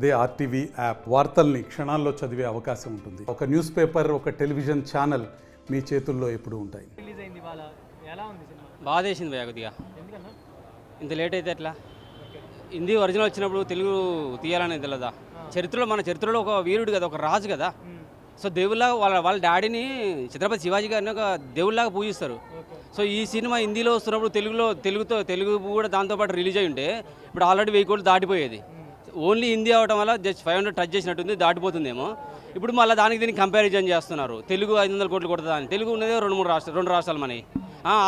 అదే RTV app వార్తల్ని క్షణాల్లో చదివే అవకాశం ఉంటుంది. ఒక న్యూస్ పేపర్, ఒక టెలివిజన్ ఛానల్ మీ చేతుల్లో ఎప్పుడూ ఉంటాయి. బాగా చేసింది భయ్యా కొద్దిగా. ఇంత లేట్ అయితే ఎట్లా? హిందీ ఒరిజినల్ వచ్చినప్పుడు తెలుగు తీయాలనేది తెలియదా? మన చరిత్రలో ఒక వీరుడు కదా, ఒక రాజు కదా. సో దేవుళ్ళగా వాళ్ళ డాడీని ఛత్రపతి శివాజీ గారిని ఒక దేవుళ్ళలాగా పూజిస్తారు. సో ఈ సినిమా హిందీలో వస్తున్నప్పుడు తెలుగు కూడా దాంతోపాటు రిలీజ్ అయ్యి ఉంటే ఇప్పుడు ఆల్రెడీ 1000 కోట్లు దాటిపోయేది. ఓన్లీ హిందీ అవడం వల్ల జస్ట్ 500 టచ్ చేసినట్టుంది, దాటిపోతుందేమో. ఇప్పుడు మళ్ళీ దీనికి కంపారిజన్ చేస్తున్నారు. తెలుగు 500 కోట్లు కొడుతుందా అని. తెలుగు ఉన్నదే రెండు రాష్ట్రాలు మనకి.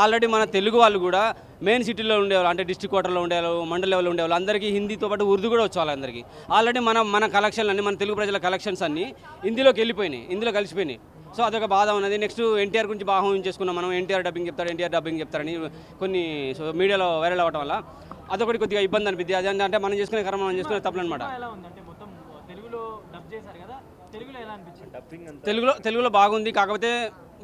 ఆల్రెడీ మన తెలుగు వాళ్ళు కూడా మెయిన్ సిటీలో ఉండేవాళ్ళు, అంటే డిస్ట్రిక్ట్ క్వార్టర్లో ఉండేవాళ్ళు, మండల లెవెల్లో ఉండేవాళ్ళు, అందరికీ హిందీతో పాటు ఉర్దూ కూడా వచ్చే వాళ్ళందరికీ. ఆల్రెడీ మన కలెక్షన్లు అన్నీ, మన తెలుగు ప్రజల కలెక్షన్స్ అన్నీ హిందీలోకి వెళ్ళిపోయినాయి, ఇందులో కలిసిపోయినాయి. సో అదొక బాధ ఉన్నది. నెక్స్ట్ ఎన్టీఆర్ గురించి బాగా ఊహించేసుకున్నాం మనం. ఎన్టీఆర్ డబ్బింగ్ చెప్తారని కొన్ని మీడియాలో వైరల్ అవ్వడం వల్ల అదొకటి కొద్దిగా ఇబ్బంది అనిపిద్ది. అది అంటే మనం చేసుకునే కర్మ మనం చేసుకునే తప్పులు అనమాట. తెలుగులో బాగుంది, కాకపోతే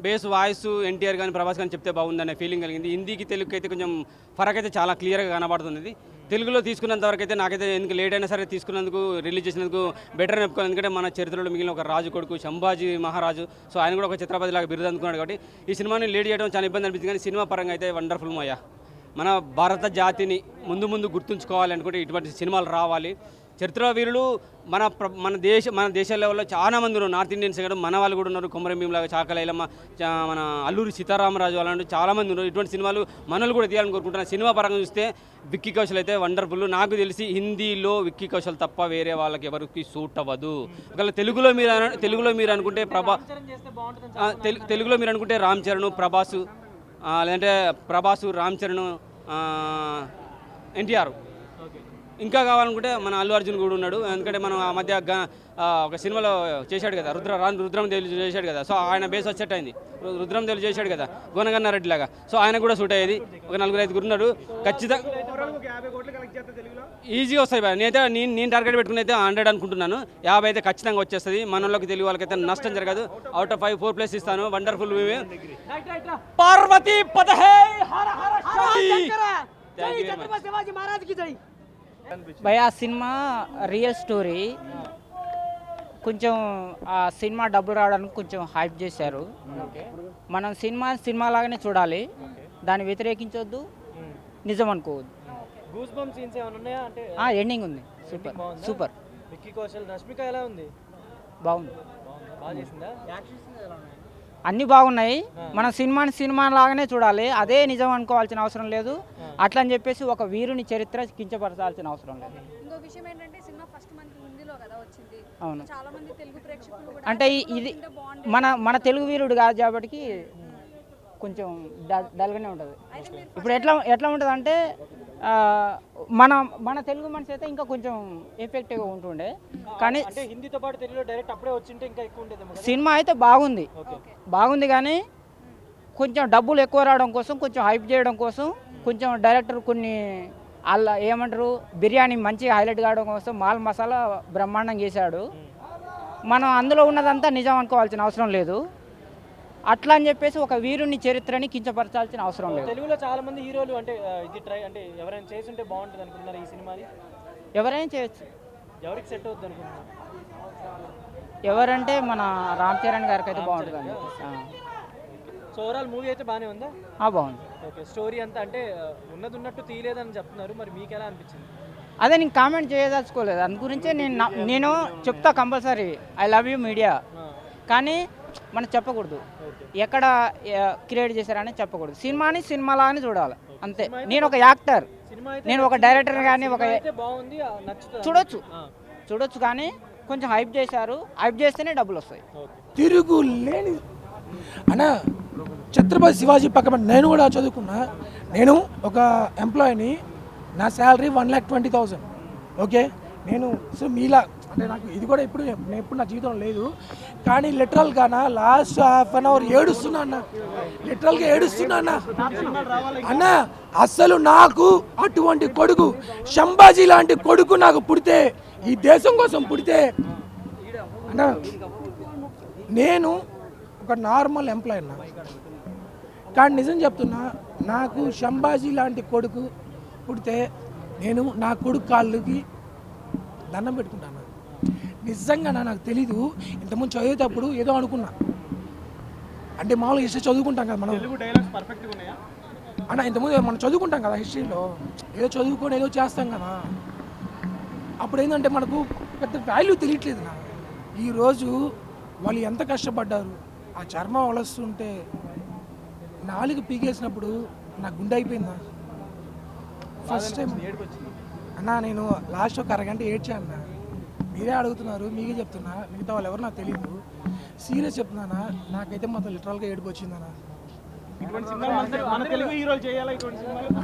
బేస్ వాయిస్ ఎన్టీఆర్ కానీ ప్రభాస్ కానీ చెప్తే బాగుంది అనే ఫీలింగ్ కలిగింది. హిందీకి తెలుగుకి అయితే కొంచెం ఫరక్ అయితే చాలా క్లియర్గా కనబడుతుంది. తెలుగులో తీసుకున్నంత వరకు అయితే నాకైతే ఎందుకు లేట్ అయినా సరే తీసుకున్నందుకు, రిలీజ్ చేసినందుకు బెటర్ అని చెప్పుకోవాలి. ఎందుకంటే మన చరిత్రలో మిగిలిన ఒక రాజు కొడుకు సంభాజీ మహారాజు. సో ఆయన కూడా ఒక ఛత్రపతి లాగా బిరుదు అందుకున్నాడు. కాబట్టి ఈ సినిమాని లేట్ చేయడం చాలా ఇబ్బంది అనిపించింది. కానీ సినిమా పరంగా అయితే వండర్ఫుల్ అయ్యా. మన భారత జాతిని ముందు గుర్తుంచుకోవాలి అనుకుంటే ఇటువంటి సినిమాలు రావాలి. చరిత్ర వీరులు మన దేశ లెవెల్లో చాలా మంది ఉన్నారు. నార్త్ ఇండియన్స్ కూడా మన వాళ్ళు కూడా ఉన్నారు. కొమరం భీంలాగా, చాకలైలమ్మ, మన అల్లూరి సీతారామరాజు అలాంటి చాలామంది ఉన్నారు. ఇటువంటి సినిమాలు మనలు కూడా తీయాలని కోరుకుంటున్నారు. సినిమా పరంగా చూస్తే విక్కీ కౌశల్ అయితే వండర్ఫుల్. నాకు తెలిసి హిందీలో విక్కీ కౌశల్ తప్ప వేరే వాళ్ళకి ఎవరికి సూట్ అవ్వదు. ఒకవేళ తెలుగులో మీరు అనుకుంటే తెలుగులో మీరు అనుకుంటే రామ్ చరణ్, ప్రభాసు, లేదంటే ప్రభాసు, రామ్ చరణ్, ఎన్టీఆర్. ఇంకా కావాలనుకుంటే మన అల్లు అర్జున్ కూడా ఉన్నాడు. ఎందుకంటే మనం ఆ మధ్య ఒక సినిమాలో చేశాడు కదా, రుద్రమదేవి చేశాడు కదా. సో ఆయన బేస్ వచ్చేట్ అయింది. రుద్రమదేవి చేశాడు కదా గోనగన్న రెడ్డి లాగా. సో ఆయన కూడా సూట్ అయ్యేది. ఒక 4-5 ఉన్నాడు. ఖచ్చితంగా ఈజీగా వస్తాయి బాయ్. నేను టార్గెట్ పెట్టుకుని అయితే 100 అనుకుంటున్నాను. 50 అయితే ఖచ్చితంగా వచ్చేస్తుంది. మన వాళ్ళకి తెలుగు వాళ్ళకైతే నష్టం జరగదు. అవుట్ ఆఫ్ 5 4+ ఇస్తాను. Wonderful movie. పార్వతీ పదహే హర హర భయ ఆ సినిమా రియల్ స్టోరీ. కొంచెం ఆ సినిమా డబ్బులు రావడానికి కొంచెం హైప్ చేశారు. మనం సినిమా లాగానే చూడాలి, దాన్ని వ్యతిరేకించవద్దు, నిజం అనుకోవద్దు. ఎండింగ్ ఉంది సూపర్. బాగుంది, అన్నీ బాగున్నాయి. మనం సినిమా లాగానే చూడాలి, అదే నిజం అనుకోవాల్సిన అవసరం లేదు. అట్లా అని చెప్పేసి ఒక వీరుని చరిత్ర కించపరచాల్సిన అవసరం లేదు. ఇంకో విషయం ఏంటంటే సినిమా ఫస్ట్ మనకి హిందీలో కదా వచ్చింది. అవును, చాలా మంది తెలుగు ప్రేక్షకులు కూడా అంటే ఇది మన తెలుగు వీరుడు కాదు కాబట్టి కొంచెం డల్గానే ఉంటుంది. ఇప్పుడు ఎట్లా ఉంటుంది అంటే మన తెలుగు మనిషి అయితే ఇంకా కొంచెం ఎఫెక్టివ్గా ఉంటుండే. కానీ హిందీతో పాటు తెలుగులో డైరెక్ట్ అప్పుడే వచ్చింటే ఇంకా ఎక్కువ ఉండేది. సినిమా అయితే బాగుంది కానీ కొంచెం డబ్బులు ఎక్కువ రావడం కోసం, కొంచెం హైప్ చేయడం కోసం, కొంచెం డైరెక్టర్ కొన్ని అలా ఏమంటారు బిర్యానీ మంచిగా హైలైట్ కావడం కోసం మాల్ మసాలా బ్రహ్మాండం చేశాడు. మనం అందులో ఉన్నదంతా నిజం అనుకోవాల్సిన అవసరం లేదు. అట్లా అని చెప్పేసి ఒక వీరుని చరిత్రని కించపరచాల్సిన అవసరం లేదు. తెలుగులో చాలా మంది హీరోలు అంటే ఎవరైనా చేస్తుంటే బాగుంటుంది అనుకుంటున్నారు ఈ సినిమాని. ఎవరైనా చేయొచ్చు. ఎవరికి సెట్ అవుతుంది అనుకుంటున్నారు? ఎవరంటే మన రామ్ చరణ్ గారికి అయితే బాగుంటుంది అని. సో ఓవరాల్ మూవీ అయితే బాగానే ఉందా? బాగుంది. ఓకే, స్టోరీ అంతా అంటే ఉన్నట్టు తీయలేదని చెప్తున్నారు, మరి మీకు ఎలా అనిపించింది? అదే నేను కామెంట్ చేయదలుచుకోలేదు, అందు గురించే నేను చెప్తా compulsory. I love you media, కానీ మనం చెప్పకూడదు ఎక్కడ క్రియేట్ చేశారని చెప్పకూడదు. సినిమాలాగానే చూడాలి అంతే. నేను ఒక యాక్టర్, నేను ఒక డైరెక్టర్ కానీ చూడొచ్చు కానీ కొంచెం హైప్ చేశారు. హైప్ చేస్తేనే డబ్బులు వస్తాయి. తిరుగు లేని అన్నా ఛత్రపతి శివాజీ పక్కన నేను కూడా చదువుకున్నా. నేను ఒక ఎంప్లాయీని, నా శాలరీ 1,20,000. ఓకే, నేను సో మీలా అంటే నాకు ఇది కూడా ఎప్పుడు నా జీవితంలో లేదు. కానీ లిటరల్గా లాస్ట్ ½ అన్ అవర్ ఏడుస్తున్నా అన్న, లిటరల్గా ఏడుస్తున్నా అన్న. అసలు నాకు అటువంటి కొడుకు, సంభాజీ లాంటి కొడుకు నాకు పుడితే, ఈ దేశం కోసం పుడితే అన్న, నేను ఒక నార్మల్ ఎంప్లాయీ అన్న. కానీ నిజం చెప్తున్నా, నాకు సంభాజీ లాంటి కొడుకు పుడితే నేను నా కొడుకు కాళ్ళకి దండం పెట్టుకుంటాను. నిజంగా నాకు తెలీదు. ఇంతకుముందు చదివేటప్పుడు ఏదో అనుకున్నా, అంటే మామూలుగా హిస్టరీ చదువుకుంటాం కదా మనం. అన్న ఇంతకుముందు మనం చదువుకుంటాం కదా హిస్టరీలో, ఏదో చదువుకొని ఏదో చేస్తాం కదా. అప్పుడు ఏంటంటే మనకు పెద్ద వాల్యూ తెలియట్లేదు నా. ఈరోజు వాళ్ళు ఎంత కష్టపడ్డారు, ఆ చర్మం వలస్తుంటే నాలుగు పీకేసినప్పుడు నా గుండె అయిపోయిందా. ఫస్ట్ టైం అన్నా నేను లాస్ట్ ఒక అరగంట ఏడ్చాను అన్న. మీరే అడుగుతున్నారు, మీకే చెప్తున్నా, మిగతా వాళ్ళు ఎవరు నాకు తెలియదు. సీరియస్ చెప్తున్నానా, నాకైతే మొత్తం లిటరల్గా ఏడుపు వచ్చిందన్నా.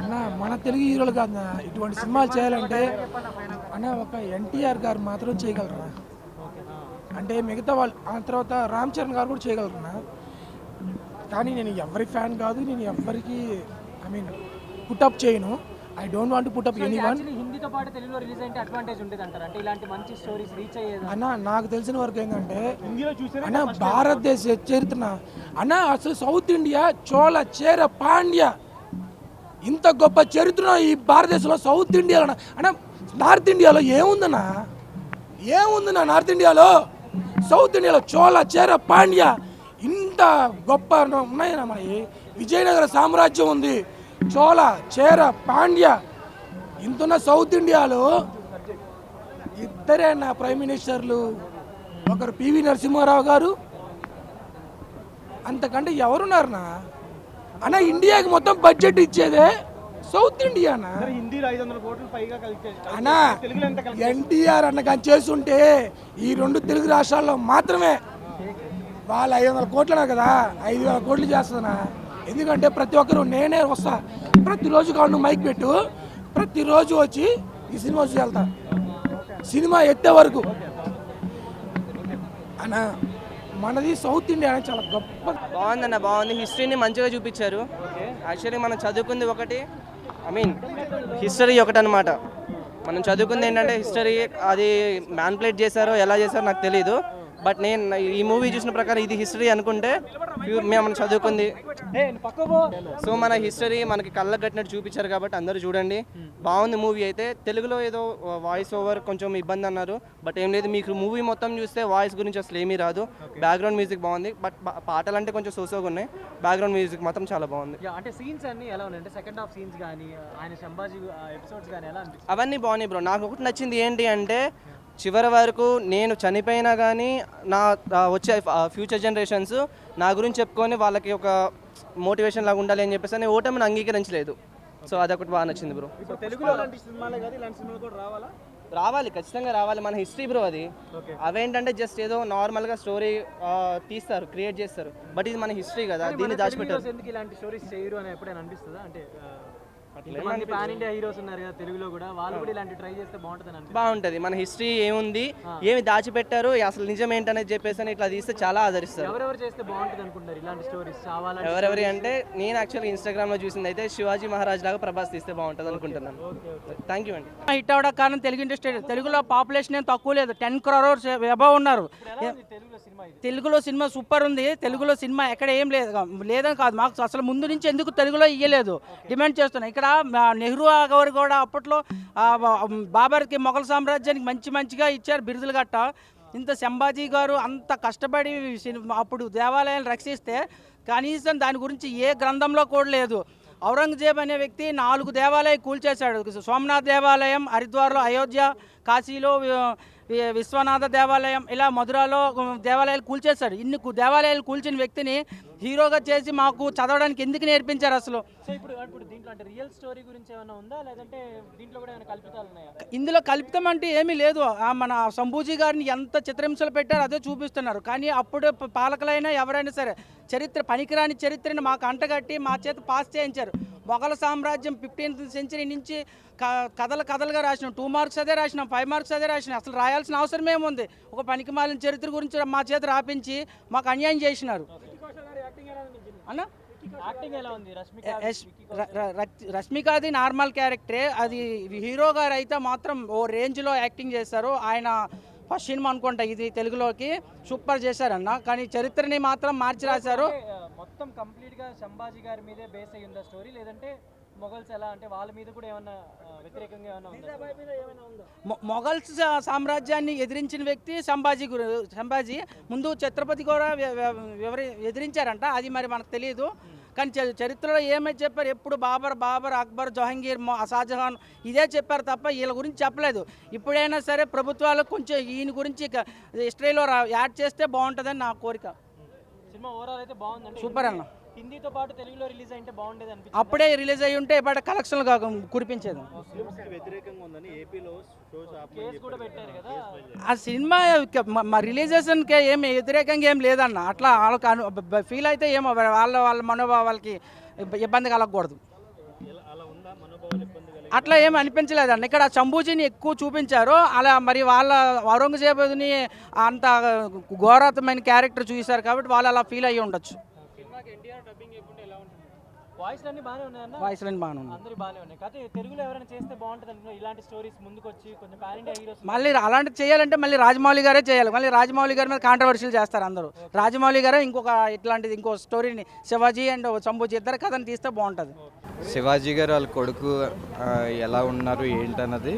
అన్న మన తెలుగు హీరోలు కాదన్నా ఇటువంటి సినిమాలు చేయాలంటే అన్న ఒక ఎన్టీఆర్ గారు మాత్రం చేయగలరా, అంటే మిగతా వాళ్ళు ఆ తర్వాత రామ్ చరణ్ గారు కూడా చేయగలరా. కానీ నేను ఎవరి ఫ్యాన్ కాదు, నేను ఎవరికి పుటప్ చేయను. I don't want to put up anyone. హిందీతో పాటు తెలుగులో రిలీజ్ అయితే అడ్వాంటేజ్ ఉంటుంది అంటారు, అంటే ఇలాంటి మంచి స్టోరీస్ రీచ్ అయ్యేది. అన్న నాకు తెలిసిన వరకు ఏంటంటే అన్న భారతదేశ చరిత్ర అన్న అసలు సౌత్ ఇండియా చోళ చేర పాండ్య ఇంత గొప్ప చరిత్ర ఈ భారతదేశంలో సౌత్ ఇండియాలో అన్న. నార్త్ ఇండియాలో ఏముందన్నా, ఏముందన్నా నార్త్ ఇండియాలో? సౌత్ ఇండియాలో చోళ చేర పాండ్య ఇంత గొప్ప ఉన్నాయన్నా. మనకి విజయనగర సామ్రాజ్యం ఉంది, చోళ చేర పాండ్య ఇంతున్న సౌత్ ఇండియాలో ఇద్దరే అన్న ప్రైమ్ మినిస్టర్లు, ఒకరు పివి నరసింహారావు గారు, అంతకంటే ఎవరున్నారన్నా అన్న. ఇండియాకి మొత్తం బడ్జెట్ ఇచ్చేదే సౌత్ ఇండియా అన్న. అన్నా ఎన్టీఆర్ అన్న కానీ చేస్తుంటే ఈ రెండు తెలుగు రాష్ట్రాల్లో మాత్రమే వాళ్ళు 500 కోట్లన్నా కదా, 5,000 కోట్లు చేస్తుందన్నా. ఎందుకంటే ప్రతి ఒక్కరు నేనే వస్తా, ప్రతిరోజు కాదు మైక్ పెట్టు, ప్రతిరోజు వచ్చి ఈ సినిమా చూసి వెళ్తా, సినిమా ఎత్తే వరకు అన్న. మనది సౌత్ ఇండియా అనేది చాలా గొప్ప. బాగుందన్న, బాగుంది. హిస్టరీని మంచిగా చూపించారు. యాక్చువల్లీ మనం చదువుకుంది ఒకటి, హిస్టరీ ఒకటి అనమాట. మనం చదువుకుంది ఏంటంటే హిస్టరీ, అది మ్యాన్ప్లేట్ చేశారో ఎలా చేశారో నాకు తెలియదు. బట్ నేను ఈ మూవీ చూసిన ప్రకారం ఇది హిస్టరీ అనుకుంటే మనం చదువుకుంది. సో మన హిస్టరీ మనకి కళ్ళకు కట్టినట్టు చూపించారు కాబట్టి అందరూ చూడండి. బాగుంది మూవీ అయితే. తెలుగులో ఏదో వాయిస్ ఓవర్ కొంచెం ఇబ్బంది అన్నారు, బట్ ఏం లేదు. మీకు మూవీ మొత్తం చూస్తే వాయిస్ గురించి అసలు ఏమీ రాదు. బ్యాక్గ్రౌండ్ మ్యూజిక్ బాగుంది, బట్ పాటలు అంటే కొంచెం సోసోగా ఉన్నాయి. బ్యాక్గ్రౌండ్ మ్యూజిక్ మాత్రం చాలా బాగుంది. అంటే సీన్స్ అన్ని ఎలా ఉన్నాయి, అంటే సెకండ్ హాఫ్ సీన్స్ కానీ ఆయన సంభాజీ ఎపిసోడ్స్ కానీ ఎలా అనిపిస్తుంది? అవన్నీ బాగున్నాయి బ్రో. నాకు ఒకటి నచ్చింది ఏంటి అంటే చివరి వరకు నేను చనిపోయినా కానీ నా వచ్చే ఫ్యూచర్ జనరేషన్స్ నా గురించి చెప్పుకొని వాళ్ళకి ఒక మోటివేషన్ లాగా ఉండాలి అని చెప్పేసి నేను ఓటమిని అంగీకరించలేదు. సో అదొకటి బాగా నచ్చింది బ్రో. రావాలి, ఖచ్చితంగా రావాలి. మన హిస్టరీ బ్రో అది. అవేంటంటే జస్ట్ ఏదో నార్మల్గా స్టోరీ తీస్తారు, క్రియేట్ చేస్తారు, బట్ ఇది మన హిస్టరీ కదా, దీన్ని దాచిపెట్టారు. ఎందుకు ఇలాంటి స్టోరీస్ చేయరు అని ఎప్పుడైనా అనిపిస్తుందా? అంటే ఇంతమంది పాన్ ఇండియా హీరోస్ ఉన్నారు కదా తెలుగులో కూడా, వాళ్ళు కూడా ఇలాంటి ట్రై చేస్తే బాగుంటుంది. బాగుంటుంది. మన హిస్టరీ ఏముంది, ఏమి దాచిపెట్టారు, అసలు నిజం ఏంటనేది చెప్పేసి ఇట్లా తీస్తే చాలా ఆదరిస్తారు. ఎవరెవరు చేస్తే బాగుంటుంది అనుకుంటారు ఇలాంటి స్టోరీస్? ఎవరెవరి అంటే నేను యాక్చువల్లీ ఇన్స్టాగ్రామ్లో చూసింది అయితే శివాజీ మహారాజ్ లాగా ప్రభాస్ తీస్తే బాగుంటుంది అనుకుంటున్నాను. థ్యాంక్ యూ అండి. హిట్ అవ్వడానికి కారణం తెలుగు ఇండస్ట్రీ. తెలుగులో పాపులేషన్ ఏం తక్కువ లేదు, 10 crores అబౌవ్ ఉన్నారు. తెలుగులో సినిమా సూపర్ ఉంది. తెలుగులో సినిమా ఎక్కడ ఏం లేదని కాదు, మాకు అసలు ముందు నుంచి ఎందుకు తెలుగులో ఇయ్యలేదు డిమాండ్ చేస్తున్నాం. ఇక్కడ నెహ్రూ గారు కూడా అప్పట్లో బాబర్కి మొఘల్ సామ్రాజ్యానికి మంచిగా ఇచ్చారు బిరుదులు గట్ట. ఇంత సంభాజీ గారు అంత కష్టపడి అప్పుడు దేవాలయాలు రక్షిస్తే కనీసం దాని గురించి ఏ గ్రంథంలో కూడా లేదు. ఔరంగజేబ్ అనే వ్యక్తి 4 దేవాలయాలు కూల్చేశాడు. సోమనాథ్ దేవాలయం, హరిద్వార్లో, అయోధ్య, కాశీలో విశ్వనాథ దేవాలయం, ఇలా మధురాలో దేవాలయాలు కూల్చేశాడు. ఇన్ని దేవాలయాలు కూల్చిన వ్యక్తిని హీరోగా చేసి మాకు చదవడానికి ఎందుకు నేర్పించారు అసలు? సో ఇప్పుడు దీంట్లో అంటే రియల్ స్టోరీ గురించి ఏమైనా ఉందా, లేదంటే దీంట్లో కూడా ఏమైనా కల్పితాలు ఉన్నాయా? ఇందులో కల్పితం అంటే ఏమీ లేదు. మన సంభూజీ గారిని ఎంత చిత్రహింసలు పెట్టారో అదే చూపిస్తున్నారు. కానీ అప్పుడు పాలకులైనా ఎవరైనా సరే పనికిరాని చరిత్రని మాకు అంటగట్టి మా చేత పాస్ చేయించారు. మొఘల సామ్రాజ్యం 15th century నుంచి కథలుగా రాసినాం. 2 marks అదే రాసినాం, 5 marks అదే రాసినాం. అసలు రాయాల్సిన అవసరం ఏముంది? ఒక పనికిమాలిన చరిత్ర గురించి మా చేత రాపించి మాకు అన్యాయం చేసినారు అన్న. యాక్టింగ్ ఎలా ఉంది? రష్మికాది నార్మల్ క్యారెక్టరే, అది హీరో గారు అయితే మాత్రం ఓ రేంజ్లో యాక్టింగ్ చేశారు. ఆయన ఫస్ట్ సినిమా అనుకుంటా ఇది తెలుగులోకి, సూపర్ చేశారన్న. కానీ చరిత్రని మాత్రం మార్చి రాశారు. మొత్తం కంప్లీట్గా సంభాజీ గారి మీదే బేస్ అయ్యి ఉందా స్టోరీ, లేదంటే మొఘల్స్ ఎలా అంటే వాళ్ళ మీద కూడా ఏమన్నా వ్యతిరేకంగా ఏమన్నా ఉందా? మొఘల్స్ సామ్రాజ్యాన్ని ఎదిరించిన వ్యక్తి సంభాజీ ముందు ఛత్రపతి కూడా ఎదిరించారంట, అది మరి మనకు తెలియదు. కానీ చరిత్రలో ఏమైతే చెప్పారు, ఎప్పుడు బాబర్ అక్బర్ జహాంగీర్ షాజహాన్ ఇదే చెప్పారు తప్ప వీళ్ళ గురించి చెప్పలేదు. ఇప్పుడైనా సరే ప్రభుత్వాలు కొంచెం ఈయన గురించి హిస్టరీలో యాడ్ చేస్తే బాగుంటుందని నా కోరిక. సినిమా ఓవరాల్ అయితే బాగుందండి. సూపర్ అన్న. హిందీతో పాటు తెలుగులో రిలీజ్ అయితే బాగుండేది అనిపించింది. అప్పుడే రిలీజ్ అయ్యి ఉంటే ఇప్పుడు కలెక్షన్లు కురిపించేది. కేసు కూడా పెట్టారు కదా. ఆ సినిమా రిలీజేషన్కి ఏమి వ్యతిరేకంగా ఏం లేదన్న. అట్లా వాళ్ళకి ఫీల్ అయితే ఏమో వాళ్ళ మనోభావాలకి ఇబ్బంది కలగకూడదు. అట్లా ఏమి అనిపించలేదండి. ఇక్కడ శంభూజీని ఎక్కువ చూపించారు. అలా మరి వాళ్ళ ఔరంగజేబుని అంత ఘోరతమైన క్యారెక్టర్ చూశారు కాబట్టి వాళ్ళు అలా ఫీల్ అయ్యి ఉండొచ్చు. వాయిస్ అన్ని బాగానే ఉన్నాయన్న. వాయిస్ లైన్ బాగానే ఉంది. అందరూ బాగానే ఉన్నాయి. కాకపోతే తెలుగులో ఎవరైనా చేస్తే బాగుంటుంది అనుకున్నా, ఇలాంటి స్టోరీస్ ముందుకు వచ్చి కొంచెం పాన్ ఇండియా హీరోస్. మళ్ళీ అలాంటివి చేయాలంటే మళ్ళీ రాజమౌళి గారే చేయాలి. మళ్ళీ రాజమౌళి గారి మీద కాంట్రవర్షియల్ చేస్తారు అందరూ. రాజమౌళి గారే ఇంకో స్టోరీని శివాజీ అండ్ శంభూజీ ఇద్దరు కథను తీస్తే బాగుంటుంది. శివాజీ గారు వాళ్ళ కొడుకు ఎలా ఉన్నారు ఏంటన్నది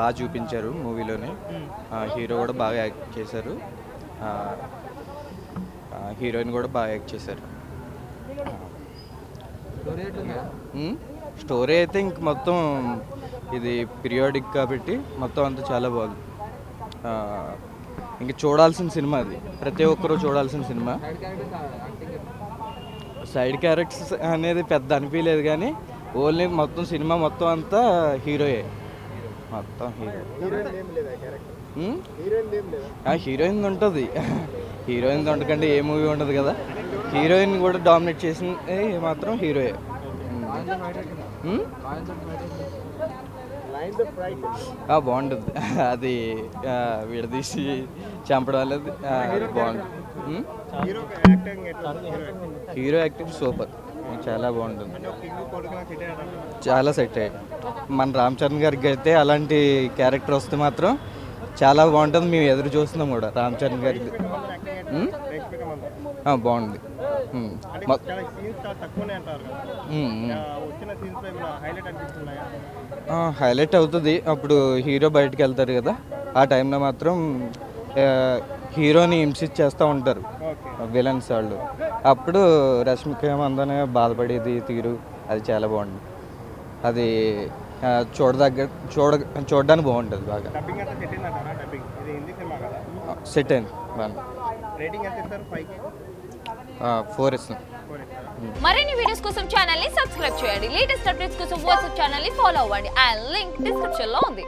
బాగా చూపించారు మూవీలోనే. హీరో కూడా బాగా యాక్ట్ చేశారు, హీరోయిన్ కూడా బాగా యాక్ట్ చేశారు. స్టోరీ అయితే ఇంక మొత్తం ఇది పీరియాడిక్ కాబట్టి మొత్తం అంతా చాలా బాగుంది. ఇంక చూడాల్సిన సినిమా అది, ప్రతి ఒక్కరూ చూడాల్సిన సినిమా. సైడ్ క్యారెక్టర్స్ అనేది పెద్ద అనిపించలేదు కానీ ఓన్లీ మొత్తం సినిమా మొత్తం అంతా హీరోయే, మొత్తం హీరోయిన్ ఉంటుంది. హీరోయిన్ ఉండకంటే ఏ మూవీ ఉండదు కదా. హీరోయిన్ కూడా డామినేట్ చేసింది మాత్రం హీరోయే. బాగుంటుంది అది, విడదీసి చంపడం అనేది బాగుంటుంది. హీరో యాక్టింగ్ సూపర్, చాలా బాగుంటుంది, చాలా సెట్ అయ్యాయి. మన రామ్ చరణ్ గారికి అయితే అలాంటి క్యారెక్టర్ వస్తే మాత్రం చాలా బాగుంటుంది. మేము ఎదురు చూస్తున్నాం కూడా రామ్ చరణ్ గారికి. బాగుంది. హైలైట్ అవుతుంది అప్పుడు హీరో బయటకు వెళ్తారు కదా, ఆ టైంలో మాత్రం హీరోని హింసించేస్తూ ఉంటారు విలన్స్ వాళ్ళు. అప్పుడు రష్మిక మందన బాధపడేది తీరు అది చాలా బాగుంది. అది చూడడానికి బాగుంటుంది బాగా. సెట్ అయింది బాగా. 4 ఇస్తాం. మరిన్ని వీడియోస్ కోసం ఛానల్ ని సబ్స్క్రైబ్ చేయండి. లేటెస్ట్ అప్డేట్స్ కోసం వాట్సాప్ ఛానల్ ని ఫాలో అవ్వండి. ఆ లింక్ డిస్క్రిప్షన్ లో ఉంది.